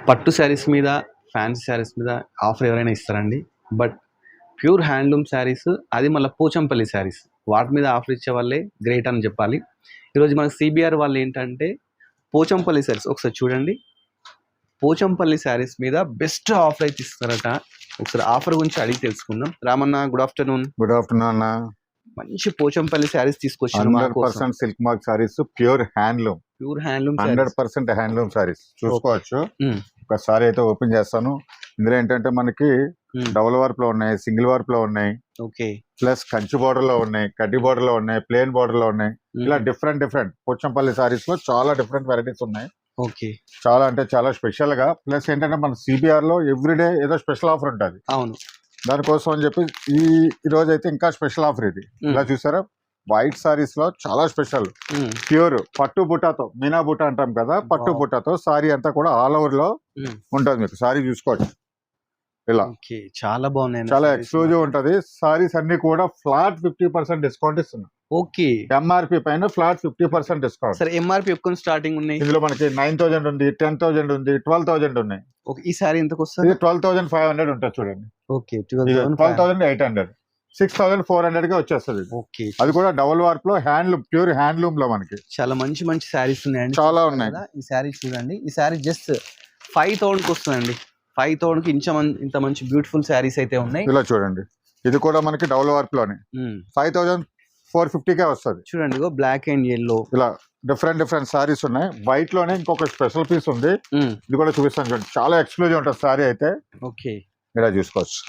పట్టు శారీస్ మీద, ఫ్యాన్సీ శారీస్ మీద ఆఫర్ ఎవరైనా ఇస్తారండి. బట్ ప్యూర్ హ్యాండ్లూమ్ శారీస్, అది మళ్ళీ పోచంపల్లి శారీస్, వాటి మీద ఆఫర్ ఇచ్చే వాళ్ళే గ్రేట్ అని చెప్పాలి. ఈరోజు మనకు సిబిఆర్ వాళ్ళు ఏంటంటే పోచంపల్లి శారీస్ ఒకసారి చూడండి. పోచంపల్లి శారీస్ మీద బెస్ట్ ఆఫర్ అయితే ఇస్తారట. ఒకసారి ఆఫర్ గురించి అడిగి తెలుసుకుందాం. Ramanna, good afternoon. Good afternoon అన్న. మంచి పోచంపల్లి శారీస్ తీసుకొచ్చాను. 100% silk mark saris, pure handloom. 100% handloom saris చూసుకోవచ్చు. ఒకసారి అయితే ఓపెన్ చేస్తాను. ఇందులో ఏంటంటే మనకి డబుల్ వార్ప్ లో ఉన్నాయి, సింగిల్ వార్ప్ లో ఉన్నాయి, ప్లస్ కంచి బోర్డర్ లో ఉన్నాయి, కడ్డీ బోర్డర్ లో ఉన్నాయి, ప్లేన్ బోర్డర్ లో ఉన్నాయి. ఇలా డిఫరెంట్ పోచంపల్లి శారీస్ లో చాలా డిఫరెంట్ వెరైటీస్ ఉన్నాయి. చాలా అంటే చాలా స్పెషల్ గా. ప్లస్ ఏంటంటే మన సిబిఆర్ లో ఎవ్రీడే ఏదో స్పెషల్ ఆఫర్ ఉంటుంది. అవును, దానికోసం అని చెప్పి ఈ రోజు అయితే ఇంకా స్పెషల్ ఆఫర్ ఇది. ఇలా చూసారా, వైట్ సారీస్ లో చాలా స్పెషల్ ప్యూర్ పట్టు బుట్టాతో, మీనా బుట్ట అంటాం కదా, పట్టు బుట్టాతో సారీ అంతా కూడా ఆల్ ఓవర్ లో ఉంటుంది. మీకు సారీ చూసుకోవచ్చు. ఇలా చాలా బాగున్నాయి, చాలా ఎక్స్క్లూజివ్ ఉంటది. సారీస్ అన్ని కూడా ఫ్లాట్ 50% డిస్కౌంట్ ఇస్తున్నాం. ఓకే, ఎంఆర్పి పైన ఫ్లాట్ 50% డిస్కౌంట్. సరే, ఎంఆర్పి ఎక్కువ స్టార్టింగ్ ఉన్నాయి. ఇందులో మనకి 9,000 ఉంది, 10,000 ఉంది, 12,000 ఉన్నాయి. ఈ సారీ ఎంతకు వస్తుంది? 12,500 ఉంటుంది చూడండి. ఓకే, 12,800, 6,400 గా వచ్చేస్తుంది. ఓకే, అది కూడా డబుల్ వార్ప్ లో హ్యాండ్లూమ్, ప్యూర్ హ్యాండ్లూమ్ లో మనకి చాలా మంచి మంచి శారీస్ ఉన్నాయండి. చాలా ఉన్నాయి. ఈ శారీ చూడండి, ఈ శారీ జస్ట్ 5,000 కి వస్తుందండి. 5,000 కి ఇంత మంచి బ్యూటిఫుల్ శారీస్ అయితే ఉన్నాయి. ఇలా చూడండి, ఇది కూడా మనకి డబుల్ వార్ప్ లోనే 5,450 కే వస్తుంది. చూడండి, బ్లాక్ అండ్ ఎల్లో, ఇలా డిఫరెంట్ సారీస్ ఉన్నాయి. వైట్ లోనే ఇంకొక స్పెషల్ పీస్ ఉంది, ఇది కూడా చూపిస్తాను చూడండి. చాలా ఎక్స్క్లూజివ్ ఉంటుంది సారీ అయితే. ఓకే, ఇలా చూసుకోవచ్చు.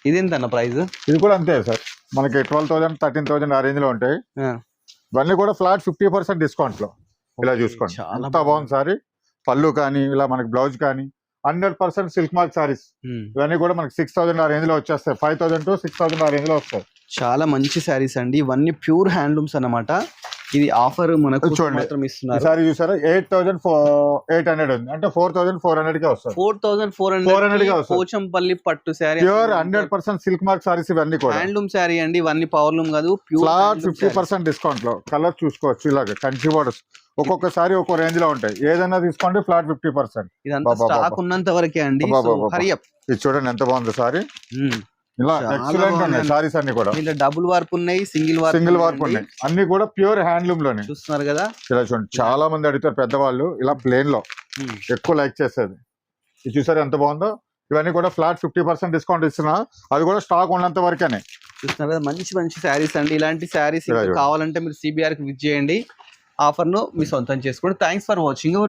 ఇది ఎంత అన్న ప్రైస్? ఇది కూడా అంతే సార్, మనకి 12,000, 13,000 ఆ రేంజ్ లో ఉంటాయి. ఇవన్నీ కూడా ఫ్లాట్ 50% డిస్కౌంట్ లో. ఇలా చూసుకోండి, అంత బాగుంది సారీ. పళ్ళు కానీ, ఇలా మనకి బ్లౌజ్ కానీ 100% సిల్క్ మార్క్ సారీస్. ఇవన్నీ కూడా మనకి 6,000 ఆ రేంజ్ లో వచ్చేస్తాయి. 5,000 to 6,000 ఆ రేంజ్ లో వస్తాయి. చాలా మంచి శారీస్ అండి, ఇవన్నీ ప్యూర్ హ్యాండ్లూమ్స్ అన్నమాట. ఇది ఆఫర్ మనకు చూడండి. సారీ చూసారా, 8,800 ఉంది, అంటే 4,400 కే వస్తుంది. 4,400 గా వస్తుంది. పోచంపల్లి పట్టు sari, pure 100% silk mark saris. ఇవన్నీ కూడా హ్యాండ్లూమ్ శారీ అండి, ఇవన్నీ పవర్లూమ్ కాదు, ఫ్లాట్ 50% డిస్కౌంట్ లో. కలర్ చూసుకోవచ్చు, ఇలాగ కంచి బోర్డర్స్ ఒక్కొక్కసారి ఒక్కో రేంజ్ లో ఉంటాయి. ఏదైనా తీసుకోండి ఫ్లాట్ 50%. ఇదంతా స్టాక్ ఉన్నంత వరకే అండి. ఇది చూడండి ఎంత బాగుంది సారీ. ఇలా ఎక్సలెంట్ ఉన్నాయి సారీస్ అన్ని కూడా. డబుల్ వార్ప్ ఉన్నాయి, సింగిల్ వార్ప్ ఉన్నాయి, అన్ని కూడా ప్యూర్ హ్యాండ్లూమ్ లోనే. చూస్తున్నారు కదా, ఇలా చూడండి. చాలా మంది అడుగుతారు పెద్దవాళ్ళు, ఇలా ప్లేన్ లో ఎక్కువ లైక్ చేసేది. ఇది చూసారు ఎంత బాగుందో. ఇవన్నీ కూడా ఫ్లాట్ 50% డిస్కౌంట్ ఇస్తున్నా, అది కూడా స్టాక్ ఉన్నంత వరకేనే. చూస్తున్నారు కదా, మంచి మంచి శారీస్ అండి. ఇలాంటి శారీస్ కావాలంటే మీరు సిబిఆర్ కి విజిట్ చేయండి, ఆఫర్ ను మీ సొంతం చేసుకోండి. Thanks for watching.